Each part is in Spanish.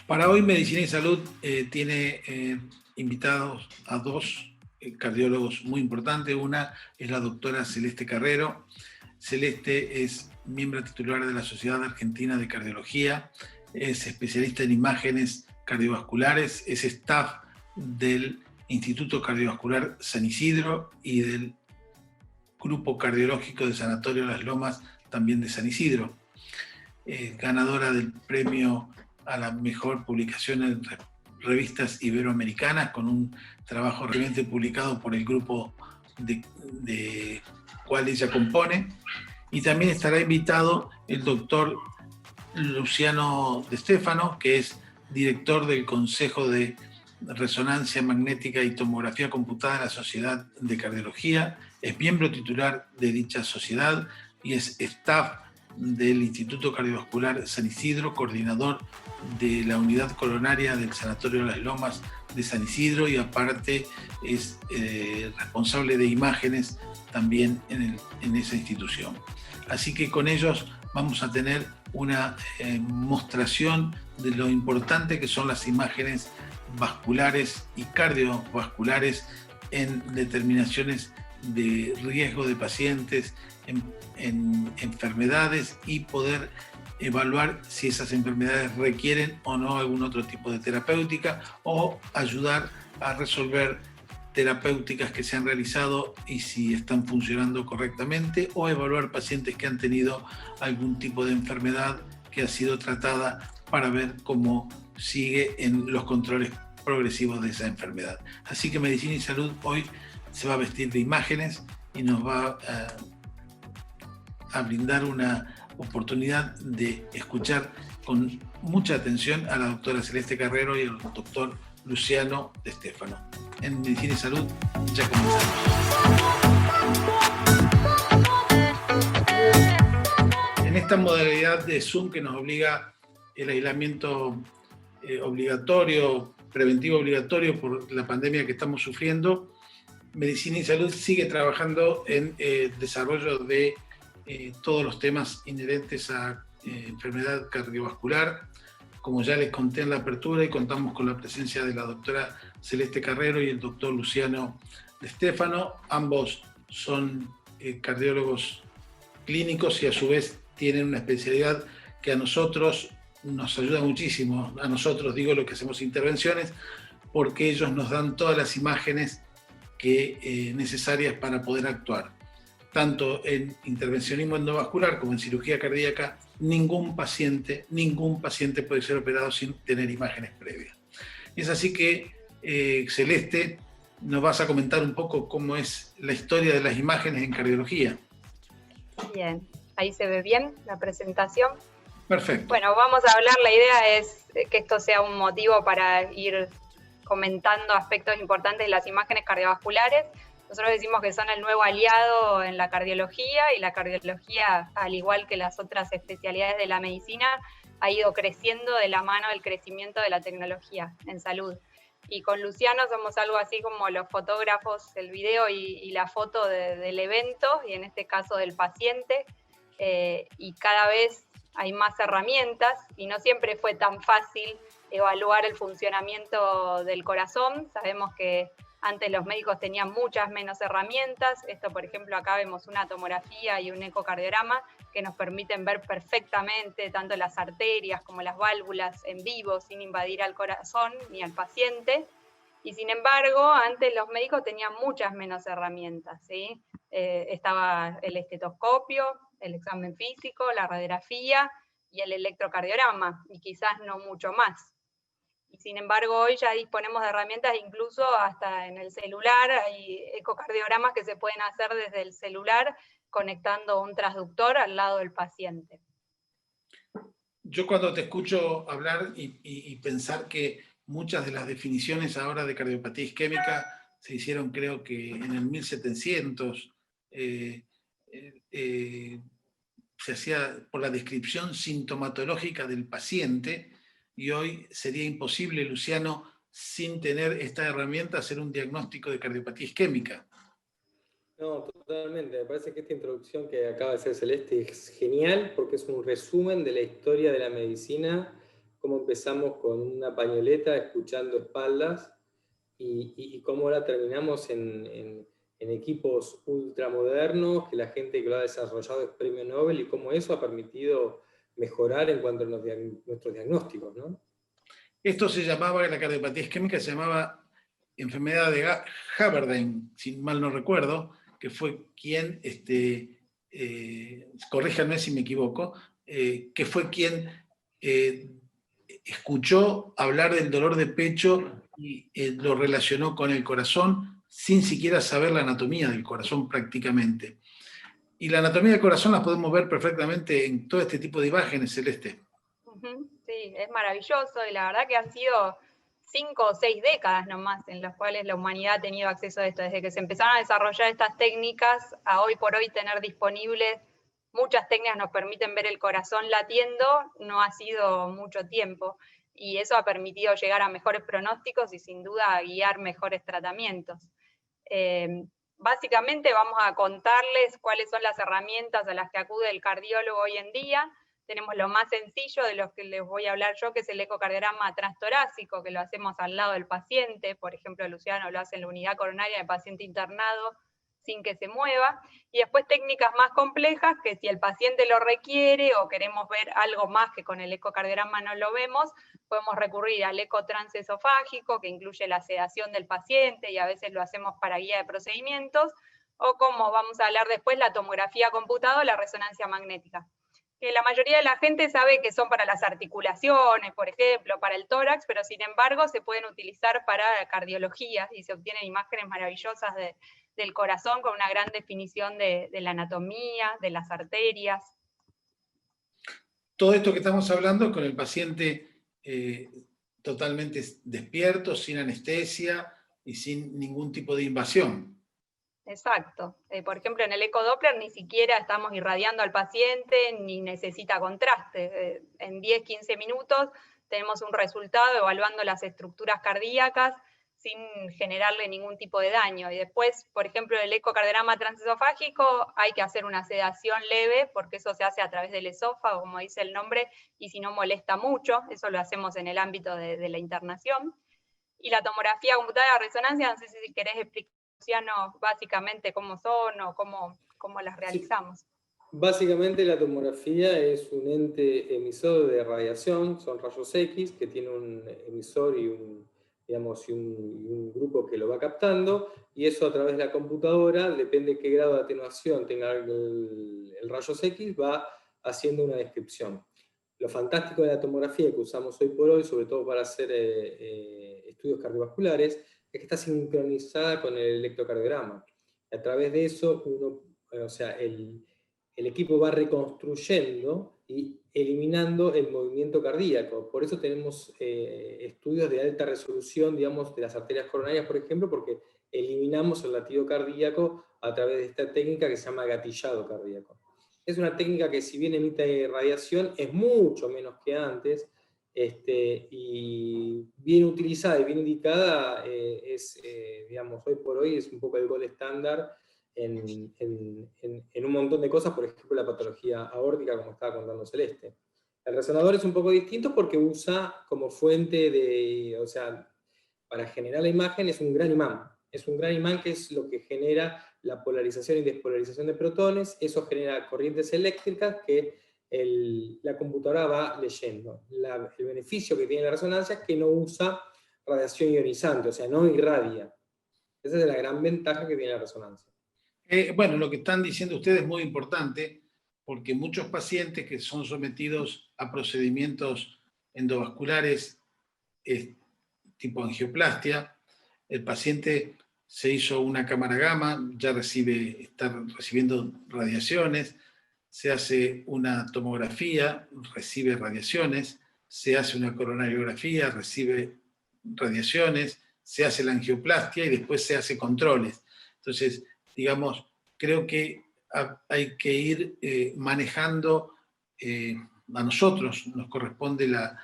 Para hoy Medicina y Salud tiene invitados a dos cardiólogos muy importantes. Una es la doctora Celeste Carrero. Celeste es miembro titular de la Sociedad Argentina de Cardiología, es especialista en imágenes cardiovasculares, es staff del Instituto Cardiovascular San Isidro y del Grupo Cardiológico de Sanatorio Las Lomas, también de San Isidro. Ganadora del premio a la mejor publicación en revistas iberoamericanas, con un trabajo realmente publicado por el grupo de cual ella compone. Y también estará invitado el doctor Luciano De Stefano, que es director del Consejo de Resonancia Magnética y Tomografía Computada de la Sociedad de Cardiología, es miembro titular de dicha sociedad y es staff del Instituto Cardiovascular San Isidro, coordinador de la unidad coronaria del Sanatorio Las Lomas de San Isidro, y aparte es responsable de imágenes también en esa institución. Así que con ellos vamos a tener una mostración de lo importante que son las imágenes vasculares y cardiovasculares en determinaciones de riesgo de pacientes, en enfermedades, y poder evaluar si esas enfermedades requieren o no algún otro tipo de terapéutica, o ayudar a resolver terapéuticas que se han realizado y si están funcionando correctamente, o evaluar pacientes que han tenido algún tipo de enfermedad que ha sido tratada para ver cómo sigue en los controles progresivos de esa enfermedad. Así que Medicina y Salud hoy se va a vestir de imágenes y nos va a brindar una oportunidad de escuchar con mucha atención a la doctora Celeste Carrero y al doctor Luciano De Stefano. En Medicina y Salud ya comenzamos. En esta modalidad de Zoom que nos obliga el aislamiento obligatorio, preventivo obligatorio por la pandemia que estamos sufriendo, Medicina y Salud sigue trabajando en desarrollo de todos los temas inherentes a enfermedad cardiovascular. Como ya les conté en la apertura, y contamos con la presencia de la doctora Celeste Carrero y el doctor Luciano De Stefano. Ambos son cardiólogos clínicos y a su vez tienen una especialidad que a nosotros nos ayuda muchísimo. A nosotros, digo, lo que hacemos intervenciones, porque ellos nos dan todas las imágenes necesarias para poder actuar. Tanto en intervencionismo endovascular como en cirugía cardíaca, ningún paciente puede ser operado sin tener imágenes previas. Es así que, Celeste, nos vas a comentar un poco cómo es la historia de las imágenes en cardiología. Bien, ahí se ve bien la presentación. Perfecto. Bueno, vamos a hablar, la idea es que esto sea un motivo para ir comentando aspectos importantes de las imágenes cardiovasculares. Nosotros decimos que son el nuevo aliado en la cardiología, y la cardiología, al igual que las otras especialidades de la medicina, ha ido creciendo de la mano del crecimiento de la tecnología en salud. Y con Luciano somos algo así como los fotógrafos, el video y la foto del evento, y en este caso del paciente, y cada vez hay más herramientas, y no siempre fue tan fácil evaluar el funcionamiento del corazón. Sabemos que antes los médicos tenían muchas menos herramientas. Esto, por ejemplo, acá vemos una tomografía y un ecocardiograma que nos permiten ver perfectamente tanto las arterias como las válvulas en vivo, sin invadir al corazón ni al paciente. Y sin embargo, antes los médicos tenían muchas menos herramientas, ¿sí? Estaba el estetoscopio, el examen físico, la radiografía y el electrocardiograma, y quizás no mucho más. Y sin embargo, hoy ya disponemos de herramientas, incluso hasta en el celular. Hay ecocardiogramas que se pueden hacer desde el celular conectando un transductor al lado del paciente. Yo cuando te escucho hablar y pensar que muchas de las definiciones ahora de cardiopatía isquémica se hicieron, creo que en el 1700, se hacía por la descripción sintomatológica del paciente, y hoy sería imposible, Luciano, sin tener esta herramienta, hacer un diagnóstico de cardiopatía isquémica. No, totalmente. Me parece que esta introducción que acaba de hacer Celeste es genial porque es un resumen de la historia de la medicina, cómo empezamos con una pañoleta escuchando espaldas y cómo ahora terminamos en equipos ultramodernos, que la gente que lo ha desarrollado es premio Nobel y cómo eso ha permitido mejorar en cuanto a nuestros diagnósticos, ¿no? Esto se llamaba, la cardiopatía isquémica se llamaba enfermedad de Haberden, si mal no recuerdo, que fue quien, corríjanme si me equivoco, que fue quien escuchó hablar del dolor de pecho y lo relacionó con el corazón sin siquiera saber la anatomía del corazón prácticamente. Y la anatomía del corazón la podemos ver perfectamente en todo este tipo de imágenes, Celeste. Sí, es maravilloso y la verdad que han sido 5 o 6 décadas nomás en las cuales la humanidad ha tenido acceso a esto. Desde que se empezaron a desarrollar estas técnicas, a hoy por hoy tener disponibles muchas técnicas nos permiten ver el corazón latiendo, no ha sido mucho tiempo. Y eso ha permitido llegar a mejores pronósticos y sin duda guiar mejores tratamientos. Básicamente vamos a contarles cuáles son las herramientas a las que acude el cardiólogo hoy en día. Tenemos lo más sencillo de los que les voy a hablar yo, que es el ecocardiograma transtorácico, que lo hacemos al lado del paciente. Por ejemplo, Luciano lo hace en la unidad coronaria del paciente internado sin que se mueva. Y después técnicas más complejas, que si el paciente lo requiere o queremos ver algo más que con el ecocardiograma no lo vemos, podemos recurrir al eco transesofágico, que incluye la sedación del paciente, y a veces lo hacemos para guía de procedimientos, o como vamos a hablar después, la tomografía computada o la resonancia magnética, que la mayoría de la gente sabe que son para las articulaciones, por ejemplo, para el tórax, pero sin embargo se pueden utilizar para cardiología y se obtienen imágenes maravillosas del corazón con una gran definición de la anatomía, de las arterias. Todo esto que estamos hablando con el paciente totalmente despierto, sin anestesia y sin ningún tipo de invasión. Exacto. Por ejemplo, en el ecodoppler ni siquiera estamos irradiando al paciente ni necesita contraste. En 10-15 minutos tenemos un resultado evaluando las estructuras cardíacas sin generarle ningún tipo de daño. Y después, por ejemplo, el ecocardiograma transesofágico hay que hacer una sedación leve porque eso se hace a través del esófago, como dice el nombre, y si no molesta mucho, eso lo hacemos en el ámbito de la internación. Y la tomografía computada de resonancia, no sé si querés explicar, Luciano, básicamente cómo son o cómo las realizamos. Sí. Básicamente la tomografía es un ente emisor de radiación, son rayos X, que tiene un emisor y un grupo que lo va captando, y eso a través de la computadora, depende de qué grado de atenuación tenga el rayos X, va haciendo una descripción. Lo fantástico de la tomografía que usamos hoy por hoy, sobre todo para hacer estudios cardiovasculares, es que está sincronizada con el electrocardiograma. A través de eso, el equipo va reconstruyendo y eliminando el movimiento cardíaco. Por eso tenemos estudios de alta resolución, digamos, de las arterias coronarias, por ejemplo, porque eliminamos el latido cardíaco a través de esta técnica que se llama gatillado cardíaco. Es una técnica que, si bien emite radiación, es mucho menos que antes, y bien utilizada y bien indicada, digamos, hoy por hoy es un poco el gold estándar en un montón de cosas, por ejemplo la patología aórtica, como estaba contando Celeste. El resonador es un poco distinto porque usa como fuente para generar la imagen es un gran imán. Es un gran imán que es lo que genera la polarización y despolarización de protones, eso genera corrientes eléctricas que la computadora va leyendo. El beneficio que tiene la resonancia es que no usa radiación ionizante, o sea, no irradia. Esa es la gran ventaja que tiene la resonancia. Bueno, lo que están diciendo ustedes es muy importante, porque muchos pacientes que son sometidos a procedimientos endovasculares tipo angioplastia, el paciente se hizo una cámara gamma, ya está recibiendo radiaciones, se hace una tomografía, recibe radiaciones, se hace una coronariografía, recibe radiaciones, se hace la angioplastia y después se hace controles. Entonces, digamos, creo que hay que ir manejando, a nosotros nos corresponde la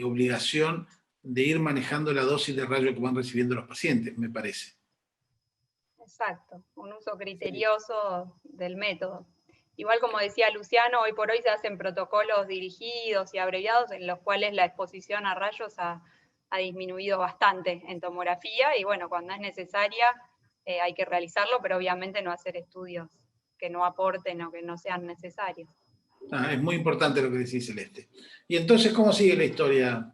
obligación de ir manejando la dosis de rayo que van recibiendo los pacientes, me parece. Exacto, un uso criterioso del método. Igual como decía Luciano, hoy por hoy se hacen protocolos dirigidos y abreviados en los cuales la exposición a rayos ha disminuido bastante en tomografía y bueno, cuando es necesaria hay que realizarlo, pero obviamente no hacer estudios que no aporten o que no sean necesarios. Es muy importante lo que decís, Celeste. Y entonces, ¿cómo sigue la historia,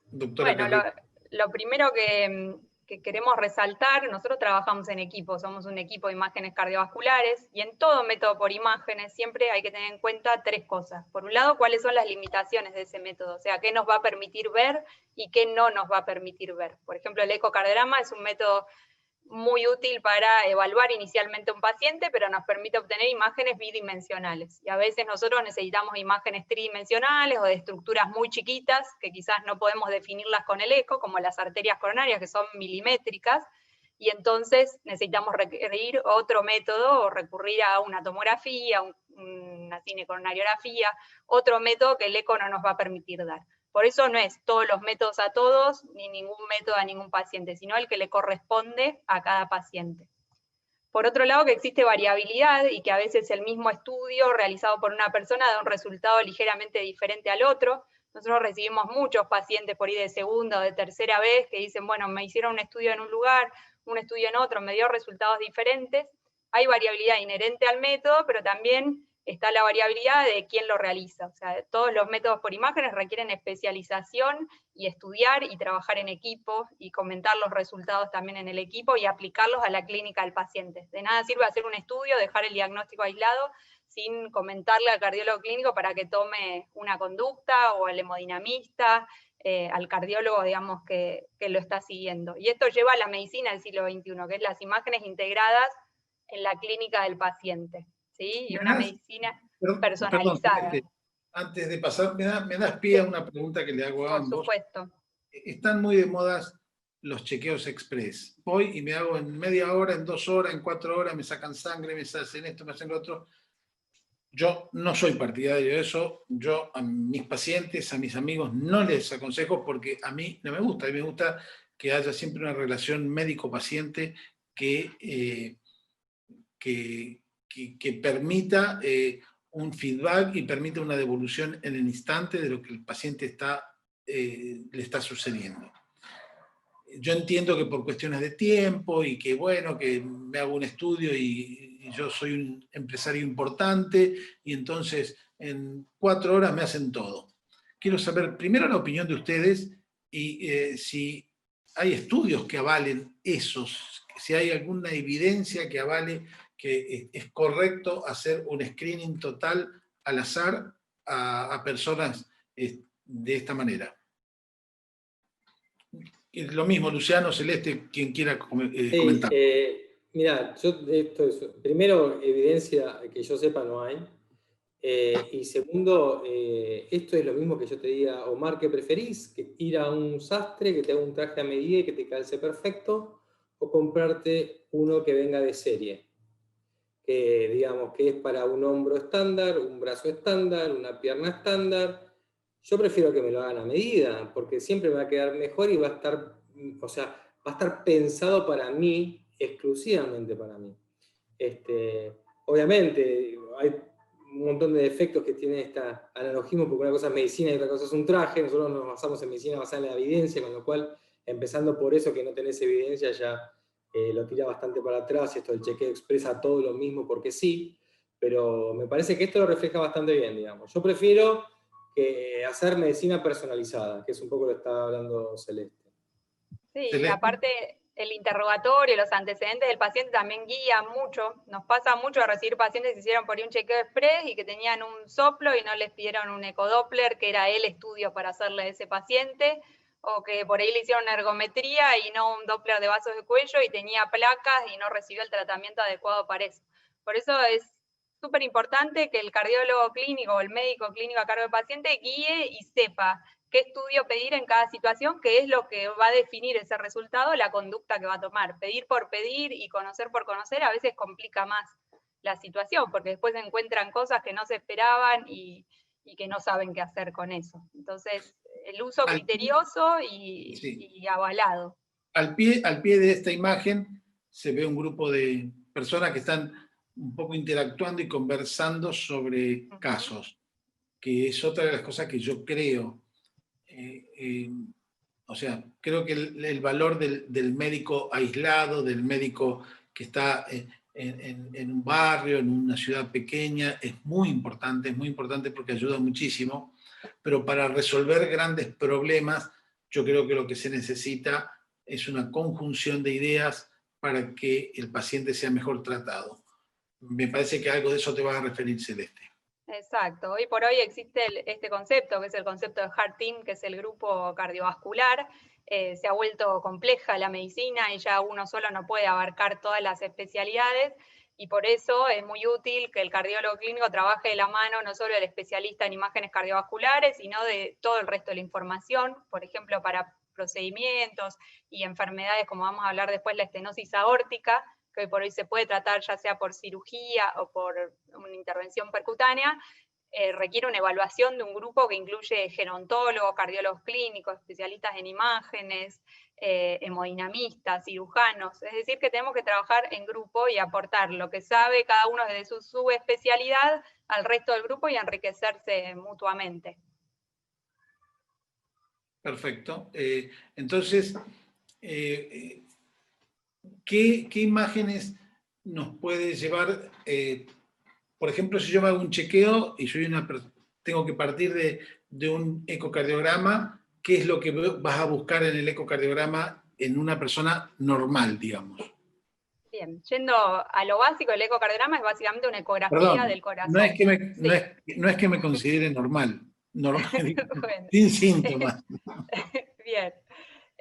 doctora Bueno, Carrera? lo primero que queremos resaltar, nosotros trabajamos en equipo, somos un equipo de imágenes cardiovasculares, y en todo método por imágenes siempre hay que tener en cuenta tres cosas. Por un lado, cuáles son las limitaciones de ese método, o sea, qué nos va a permitir ver y qué no nos va a permitir ver. Por ejemplo, el ecocardiograma es un método muy útil para evaluar inicialmente un paciente, pero nos permite obtener imágenes bidimensionales. Y a veces nosotros necesitamos imágenes tridimensionales o de estructuras muy chiquitas, que quizás no podemos definirlas con el eco, como las arterias coronarias, que son milimétricas, y entonces necesitamos requerir otro método o recurrir a una tomografía, una cinecoronariografía, otro método que el eco no nos va a permitir dar. Por eso no es todos los métodos a todos, ni ningún método a ningún paciente, sino el que le corresponde a cada paciente. Por otro lado, que existe variabilidad y que a veces el mismo estudio realizado por una persona da un resultado ligeramente diferente al otro. Nosotros recibimos muchos pacientes por ahí de segunda o de tercera vez que dicen, bueno, me hicieron un estudio en un lugar, un estudio en otro, me dio resultados diferentes. Hay variabilidad inherente al método, pero también está la variabilidad de quién lo realiza. O sea, todos los métodos por imágenes requieren especialización y estudiar y trabajar en equipo y comentar los resultados también en el equipo y aplicarlos a la clínica del paciente. De nada sirve hacer un estudio, dejar el diagnóstico aislado sin comentarle al cardiólogo clínico para que tome una conducta, o al hemodinamista, al cardiólogo, digamos, que lo está siguiendo. Y esto lleva a la medicina del siglo XXI, que es las imágenes integradas en la clínica del paciente, ¿sí? Y una medicina personalizada. Perdón, antes de pasar, me das pie a una pregunta que le hago a ambos. Por supuesto. Están muy de moda los chequeos express. Voy y me hago en media hora, en 2 horas, en 4 horas, me sacan sangre, me hacen esto, me hacen lo otro. Yo no soy partidario de eso. Yo a mis pacientes, a mis amigos, no les aconsejo porque a mí no me gusta. A mí me gusta que haya siempre una relación médico-paciente que permita un feedback y permita una devolución en el instante de lo que el paciente le está sucediendo. Yo entiendo que por cuestiones de tiempo y que bueno, que me hago un estudio y yo soy un empresario importante y entonces en 4 horas me hacen todo. Quiero saber primero la opinión de ustedes y si hay estudios que avalen esos, si hay alguna evidencia que avale que es correcto hacer un screening total al azar a personas de esta manera. Y lo mismo, Luciano, Celeste, quien quiera comentar. Mira, primero, evidencia que yo sepa no hay. Y segundo, esto es lo mismo que yo te diga, Omar, ¿qué preferís? ¿Que ir a un sastre que te haga un traje a medida y que te calce perfecto? ¿O comprarte uno que venga de serie? Que digamos que es para un hombro estándar, un brazo estándar, una pierna estándar. Yo prefiero que me lo hagan a medida, porque siempre me va a quedar mejor y va a estar, o sea, va a estar pensado para mí, exclusivamente para mí. Obviamente, hay un montón de defectos que tiene este analogismo, porque una cosa es medicina y otra cosa es un traje. Nosotros nos basamos en medicina basada en la evidencia, con lo cual, empezando por eso, que no tenés evidencia, ya lo tira bastante para atrás. Esto del chequeo expresa todo lo mismo porque sí, pero me parece que esto lo refleja bastante bien, digamos. Yo prefiero que hacer medicina personalizada, que es un poco lo que estaba hablando Celeste. Sí, y aparte el interrogatorio, los antecedentes del paciente también guía mucho. Nos pasa mucho a recibir pacientes que se hicieron por ahí un chequeo express y que tenían un soplo y no les pidieron un ecodoppler, que era el estudio para hacerle a ese paciente, o que por ahí le hicieron una ergometría y no un doppler de vasos de cuello y tenía placas y no recibió el tratamiento adecuado para eso. Por eso es súper importante que el cardiólogo clínico o el médico clínico a cargo del paciente guíe y sepa qué estudio pedir en cada situación, que es lo que va a definir ese resultado, la conducta que va a tomar. Pedir por pedir y conocer por conocer a veces complica más la situación, porque después encuentran cosas que no se esperaban y que no saben qué hacer con eso. Entonces, el uso criterioso y avalado. Al pie de esta imagen, se ve un grupo de personas que están un poco interactuando y conversando sobre casos, que es otra de las cosas que yo creo. O sea, creo que el valor del médico aislado, del médico que está en un barrio, en una ciudad pequeña, es muy importante porque ayuda muchísimo, pero para resolver grandes problemas, yo creo que lo que se necesita es una conjunción de ideas para que el paciente sea mejor tratado. Me parece que algo de eso te vas a referir, Celeste. Exacto. Hoy por hoy existe este concepto, que es el concepto de Heart Team, que es el grupo cardiovascular. Se ha vuelto compleja la medicina y ya uno solo no puede abarcar todas las especialidades, y por eso es muy útil que el cardiólogo clínico trabaje de la mano no solo del especialista en imágenes cardiovasculares, sino de todo el resto de la información, por ejemplo, para procedimientos y enfermedades, como vamos a hablar después, la estenosis aórtica, que hoy por hoy se puede tratar ya sea por cirugía o por una intervención percutánea, requiere una evaluación de un grupo que incluye gerontólogos, cardiólogos clínicos, especialistas en imágenes, hemodinamistas, cirujanos. Es decir, que tenemos que trabajar en grupo y aportar lo que sabe cada uno desde su subespecialidad al resto del grupo y enriquecerse mutuamente. Perfecto. Entonces, ¿qué imágenes nos puede llevar? Por ejemplo, si yo hago un chequeo y tengo que partir de un ecocardiograma, ¿qué es lo que vas a buscar en el ecocardiograma en una persona normal, digamos? Bien, yendo a lo básico, el ecocardiograma es básicamente una ecografía Perdón, del corazón. no es que me considere normal, Bueno. sin síntomas. Bien.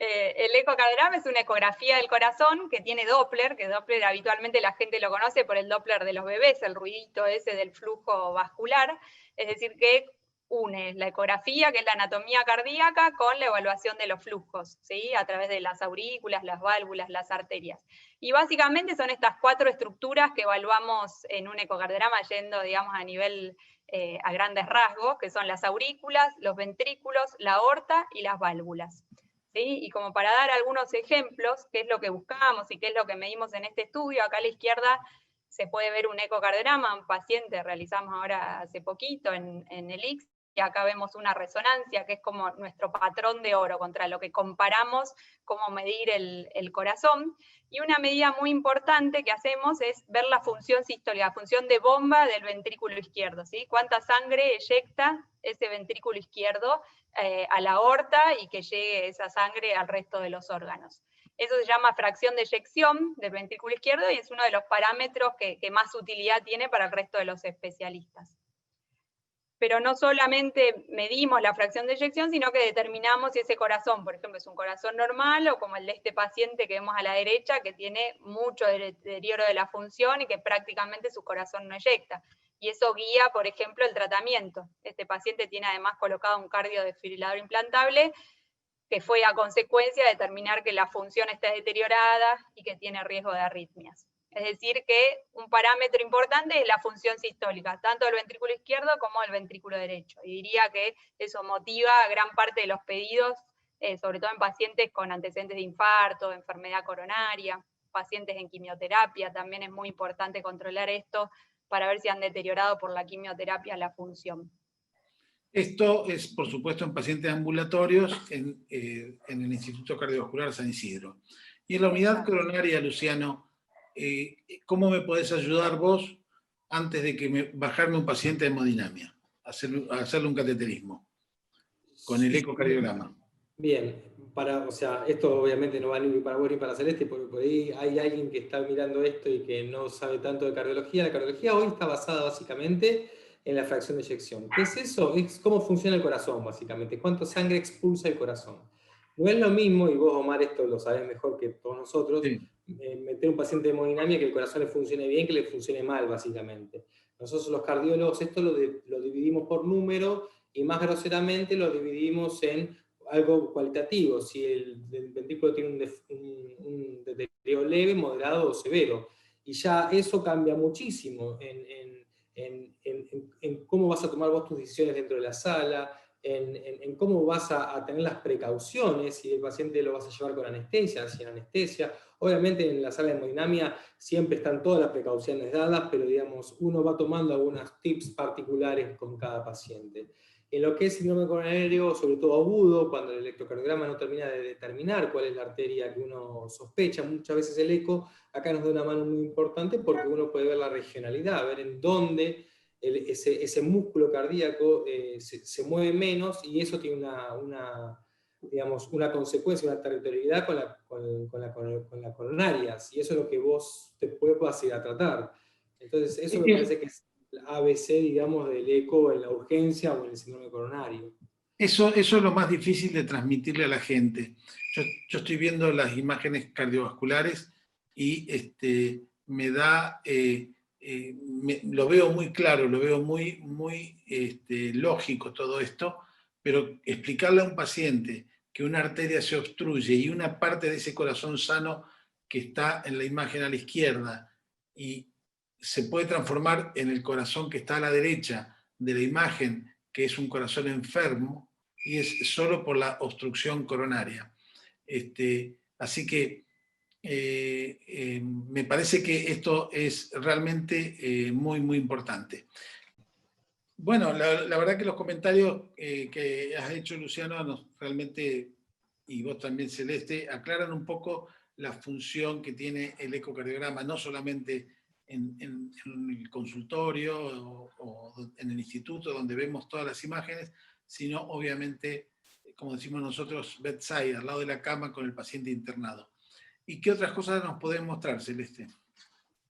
El ecocardiograma es una ecografía del corazón que tiene Doppler, que Doppler habitualmente la gente lo conoce por el Doppler de los bebés, el ruidito ese del flujo vascular, es decir, que une la ecografía, que es la anatomía cardíaca, con la evaluación de los flujos, ¿sí? A través de las aurículas, las válvulas, las arterias. Y básicamente son estas 4 estructuras que evaluamos en un ecocardiograma yendo, digamos, a nivel, a grandes rasgos, que son las aurículas, los ventrículos, la aorta y las válvulas. ¿Sí? Y como para dar algunos ejemplos, qué es lo que buscamos y qué es lo que medimos en este estudio, acá a la izquierda se puede ver un ecocardiograma, un paciente realizamos ahora hace poquito en el ICS, y acá vemos una resonancia, que es como nuestro patrón de oro, contra lo que comparamos cómo medir el corazón. Y una medida muy importante que hacemos es ver la función sistólica, la función de bomba del ventrículo izquierdo, ¿sí? Cuánta sangre eyecta ese ventrículo izquierdo a la aorta y que llegue esa sangre al resto de los órganos. Eso se llama fracción de eyección del ventrículo izquierdo y es uno de los parámetros que más utilidad tiene para el resto de los especialistas. Pero no solamente medimos la fracción de eyección, sino que determinamos si ese corazón, por ejemplo, es un corazón normal o como el de este paciente que vemos a la derecha, que tiene mucho deterioro de la función y que prácticamente su corazón no eyecta. Y eso guía, por ejemplo, el tratamiento. Este paciente tiene además colocado un cardiodesfibrilador implantable, que fue a consecuencia de determinar que la función está deteriorada y que tiene riesgo de arritmias. Es decir, que un parámetro importante es la función sistólica, tanto del ventrículo izquierdo como del ventrículo derecho. Y diría que eso motiva a gran parte de los pedidos, sobre todo en pacientes con antecedentes de infarto, de enfermedad coronaria, pacientes en quimioterapia. También es muy importante controlar esto para ver si han deteriorado por la quimioterapia la función. Esto es, por supuesto, en pacientes ambulatorios en el Instituto Cardiovascular San Isidro. Y en la unidad coronaria, Luciano, ¿cómo me podés ayudar vos antes de bajarme un paciente de hemodinamia? Hacerle un cateterismo con el ecocardiograma. Bien, o sea, esto obviamente no va ni para vos ni para Celeste, porque por ahí hay alguien que está mirando esto y que no sabe tanto de cardiología. La cardiología hoy está basada básicamente en la fracción de eyección. ¿Qué es eso? Es cómo funciona el corazón, básicamente. ¿Cuánto sangre expulsa el corazón? No es lo mismo, y vos, Omar, esto lo sabés mejor que todos nosotros, sí, meter un paciente de hemodinamia que el corazón le funcione bien, que le funcione mal, básicamente. Nosotros los cardiólogos esto lo dividimos por número y más groseramente lo dividimos en algo cualitativo, si el ventrículo tiene un deterioro leve, moderado o severo. Y ya eso cambia muchísimo en cómo vas a tomar vos tus decisiones dentro de la sala, en cómo vas a tener las precauciones, si el paciente lo vas a llevar con anestesia, sin anestesia. Obviamente en la sala de hemodinamia siempre están todas las precauciones dadas, pero digamos, uno va tomando algunos tips particulares con cada paciente. En lo que es síndrome coronario, sobre todo agudo, cuando el electrocardiograma no termina de determinar cuál es la arteria que uno sospecha, muchas veces el eco acá nos da una mano muy importante porque uno puede ver la regionalidad, ver en dónde ese músculo cardíaco se mueve menos, y eso tiene digamos, una consecuencia, una territorialidad con la coronaria, y eso es lo que vos te puedas ir a tratar. Entonces, eso me parece que es el ABC, digamos, del eco en la urgencia o en el síndrome coronario. Eso es lo más difícil de transmitirle a la gente. Yo estoy viendo las imágenes cardiovasculares y me da, lo veo muy claro, lo veo muy, muy lógico todo esto, pero explicarle a un paciente que una arteria se obstruye y una parte de ese corazón sano que está en la imagen a la izquierda y se puede transformar en el corazón que está a la derecha de la imagen, que es un corazón enfermo, y es solo por la obstrucción coronaria. Así que me parece que esto es realmente muy, muy importante. Bueno, la verdad que los comentarios que has hecho, Luciano, realmente, y vos también, Celeste, aclaran un poco la función que tiene el ecocardiograma, no solamente en el consultorio o en el instituto donde vemos todas las imágenes, sino obviamente, como decimos nosotros, bedside, al lado de la cama con el paciente internado. ¿Y qué otras cosas nos podés mostrar, Celeste?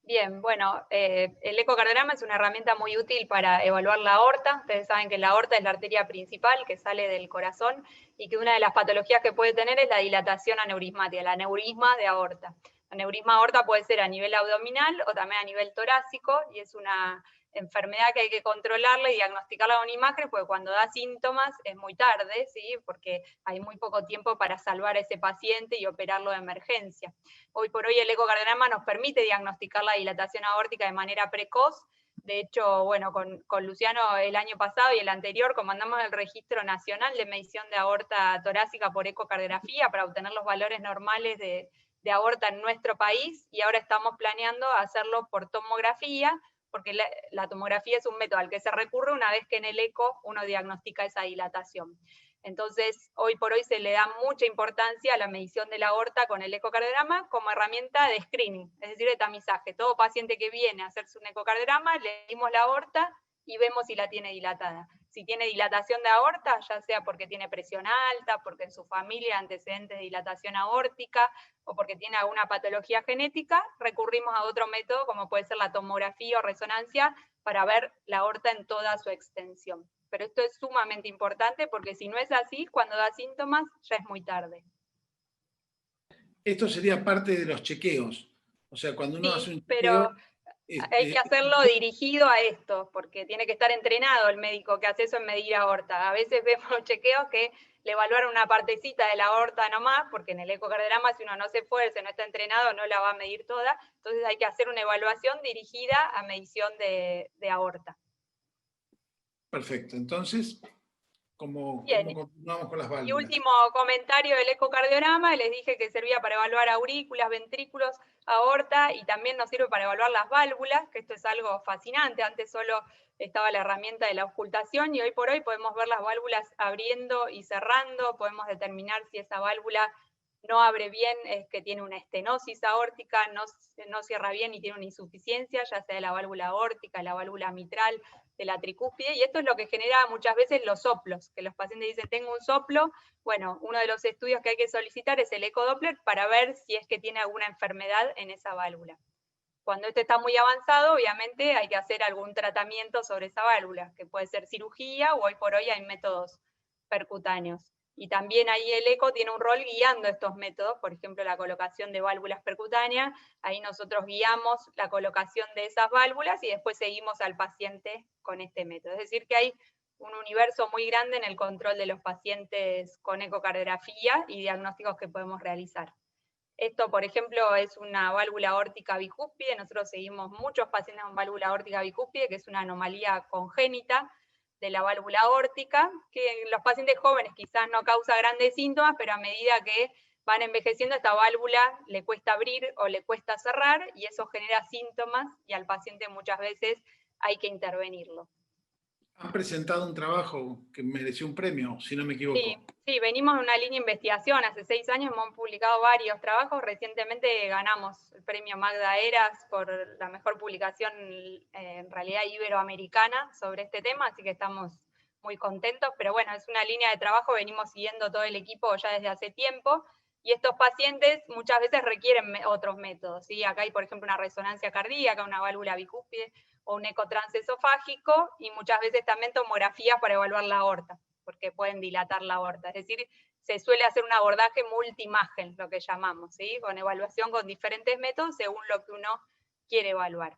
Bien, bueno, el ecocardiograma es una herramienta muy útil para evaluar la aorta. Ustedes saben que la aorta es la arteria principal que sale del corazón y que una de las patologías que puede tener es la dilatación aneurismática, el aneurisma de aorta. El aneurisma de aorta puede ser a nivel abdominal o también a nivel torácico, y es una enfermedad que hay que controlarla y diagnosticarla con imágenes, porque cuando da síntomas es muy tarde, ¿sí? Porque hay muy poco tiempo para salvar a ese paciente y operarlo de emergencia. Hoy por hoy el ecocardiograma nos permite diagnosticar la dilatación aórtica de manera precoz. De hecho, bueno, con Luciano el año pasado y el anterior comandamos el Registro Nacional de Medición de Aorta Torácica por ecocardiografía para obtener los valores normales de aorta en nuestro país, y ahora estamos planeando hacerlo por tomografía, porque la tomografía es un método al que se recurre una vez que en el eco uno diagnostica esa dilatación. Entonces, hoy por hoy se le da mucha importancia a la medición de la aorta con el ecocardiograma como herramienta de screening, es decir, de tamizaje. Todo paciente que viene a hacerse un ecocardiograma, le dimos la aorta y vemos si la tiene dilatada. Si tiene dilatación de aorta, ya sea porque tiene presión alta, porque en su familia hay antecedentes de dilatación aórtica, o porque tiene alguna patología genética, recurrimos a otro método, como puede ser la tomografía o resonancia, para ver la aorta en toda su extensión. Pero esto es sumamente importante porque si no es así, cuando da síntomas, ya es muy tarde. Esto sería parte de los chequeos. O sea, cuando uno hace un chequeo... Pero hay que hacerlo dirigido a esto, porque tiene que estar entrenado el médico que hace eso en medir aorta. A veces vemos chequeos que le evaluaron una partecita de la aorta nomás, porque en el ecocardiograma, si uno no se esfuerza, no está entrenado, no la va a medir toda. Entonces hay que hacer una evaluación dirigida a medición de aorta. Perfecto. Entonces, ¿cómo continuamos con las válvulas? Y último comentario del ecocardiograma, les dije que servía para evaluar aurículas, ventrículos, aorta, y también nos sirve para evaluar las válvulas, que esto es algo fascinante. Antes solo estaba la herramienta de la auscultación y hoy por hoy podemos ver las válvulas abriendo y cerrando, podemos determinar si esa válvula no abre bien, es que tiene una estenosis aórtica, no cierra bien y tiene una insuficiencia, ya sea de la válvula aórtica, la válvula mitral, de la tricúspide, y esto es lo que genera muchas veces los soplos, que los pacientes dicen, tengo un soplo. Bueno, uno de los estudios que hay que solicitar es el ecodoppler para ver si es que tiene alguna enfermedad en esa válvula. Cuando este está muy avanzado, obviamente hay que hacer algún tratamiento sobre esa válvula, que puede ser cirugía, o hoy por hoy hay métodos percutáneos. Y también ahí el eco tiene un rol guiando estos métodos, por ejemplo, la colocación de válvulas percutáneas. Ahí nosotros guiamos la colocación de esas válvulas y después seguimos al paciente con este método. Es decir, que hay un universo muy grande en el control de los pacientes con ecocardiografía y diagnósticos que podemos realizar. Esto, por ejemplo, es una válvula aórtica bicúspide. Nosotros seguimos muchos pacientes con válvula aórtica bicúspide, que es una anomalía congénita. de la válvula aórtica, que en los pacientes jóvenes quizás no causa grandes síntomas, pero a medida que van envejeciendo, esta válvula le cuesta abrir o le cuesta cerrar, y eso genera síntomas, y al paciente muchas veces hay que intervenirlo. Han presentado un trabajo que mereció un premio, si no me equivoco. Sí, venimos de una línea de investigación. Hace 6 años hemos publicado varios trabajos. Recientemente ganamos el premio Magda Eras por la mejor publicación en realidad iberoamericana sobre este tema, así que estamos muy contentos. Pero bueno, es una línea de trabajo, venimos siguiendo todo el equipo ya desde hace tiempo, y estos pacientes muchas veces requieren otros métodos, ¿sí? Acá hay, por ejemplo, una resonancia cardíaca, una válvula bicúspide, o un eco transesofágico, y muchas veces también tomografía para evaluar la aorta, porque pueden dilatar la aorta. Es decir, se suele hacer un abordaje multiimagen, lo que llamamos, ¿sí? Con evaluación con diferentes métodos según lo que uno quiere evaluar.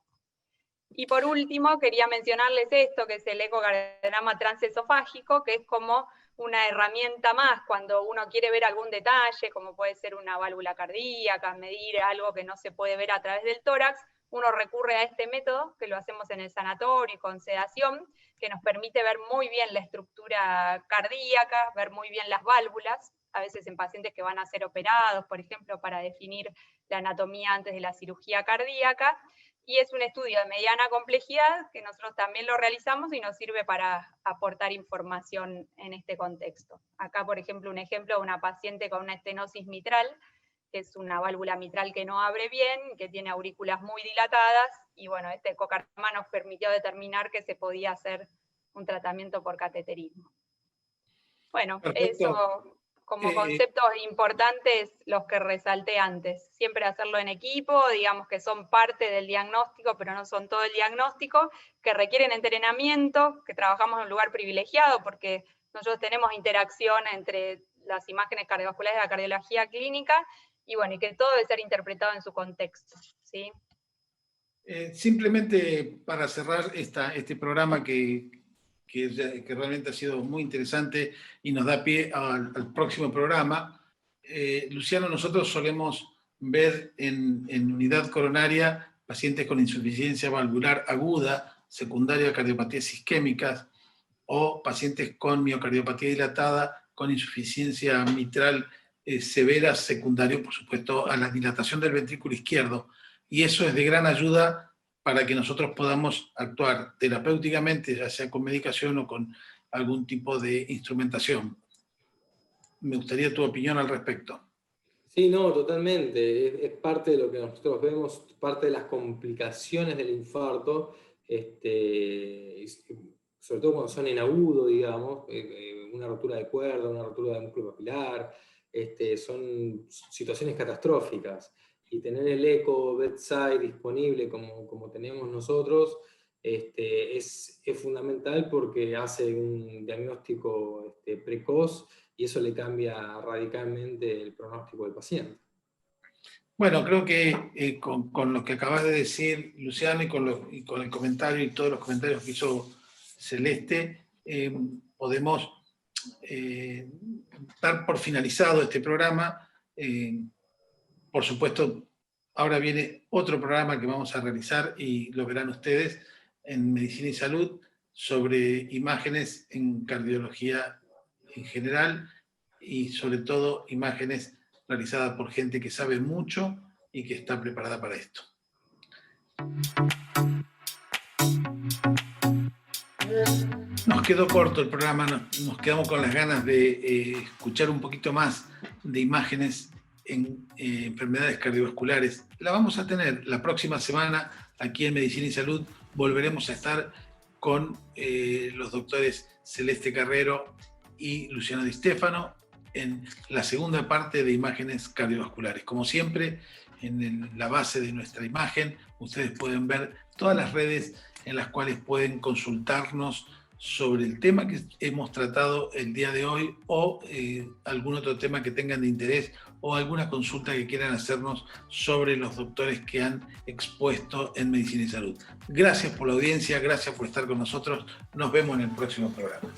Y por último, quería mencionarles esto, que es el ecocardiograma transesofágico, que es como una herramienta más cuando uno quiere ver algún detalle, como puede ser una válvula cardíaca, medir algo que no se puede ver a través del tórax. Uno recurre a este método, que lo hacemos en el sanatorio y con sedación, que nos permite ver muy bien la estructura cardíaca, ver muy bien las válvulas, a veces en pacientes que van a ser operados, por ejemplo, para definir la anatomía antes de la cirugía cardíaca, y es un estudio de mediana complejidad que nosotros también lo realizamos y nos sirve para aportar información en este contexto. Acá, por ejemplo, un ejemplo de una paciente con una estenosis mitral, que es una válvula mitral que no abre bien, que tiene aurículas muy dilatadas, y bueno, este ecocardiograma nos permitió determinar que se podía hacer un tratamiento por cateterismo. Bueno, Perfecto. eso como conceptos importantes los que resalté antes. Siempre hacerlo en equipo, digamos que son parte del diagnóstico, pero no son todo el diagnóstico, que requieren entrenamiento, que trabajamos en un lugar privilegiado, porque nosotros tenemos interacción entre las imágenes cardiovasculares de la cardiología clínica, y bueno, y que todo debe ser interpretado en su contexto, ¿sí? Simplemente para cerrar este programa que realmente ha sido muy interesante y nos da pie al próximo programa, Luciano, nosotros solemos ver en unidad coronaria pacientes con insuficiencia valvular aguda, secundaria a cardiopatías isquémicas, o pacientes con miocardiopatía dilatada, con insuficiencia mitral severa, secundario, por supuesto, a la dilatación del ventrículo izquierdo. Y eso es de gran ayuda para que nosotros podamos actuar terapéuticamente, ya sea con medicación o con algún tipo de instrumentación. Me gustaría tu opinión al respecto. Sí, no, totalmente. Es parte de lo que nosotros vemos, parte de las complicaciones del infarto, sobre todo cuando son en agudo, digamos, una rotura de cuerda, una rotura de músculo papilar, son situaciones catastróficas. Y tener el eco bedside disponible como tenemos nosotros es fundamental, porque hace un diagnóstico precoz, y eso le cambia radicalmente el pronóstico del paciente. Bueno, creo que con lo que acabas de decir, Luciano, y con el comentario y todos los comentarios que hizo Celeste, podemos dar por finalizado este programa. Por supuesto, ahora viene otro programa que vamos a realizar, y lo verán ustedes, en Medicina y Salud, sobre imágenes en cardiología en general, y sobre todo imágenes realizadas por gente que sabe mucho y que está preparada para esto. Nos quedó corto el programa, nos quedamos con las ganas de escuchar un poquito más de imágenes en enfermedades cardiovasculares. La vamos a tener la próxima semana aquí en Medicina y Salud. Volveremos a estar con los doctores Celeste Carrero y Luciano Di Stefano en la segunda parte de imágenes cardiovasculares. Como siempre, en la base de nuestra imagen, ustedes pueden ver todas las redes en las cuales pueden consultarnos sobre el tema que hemos tratado el día de hoy, o algún otro tema que tengan de interés, o alguna consulta que quieran hacernos sobre los doctores que han expuesto en Medicina y Salud. Gracias por la audiencia, gracias por estar con nosotros. Nos vemos en el próximo programa.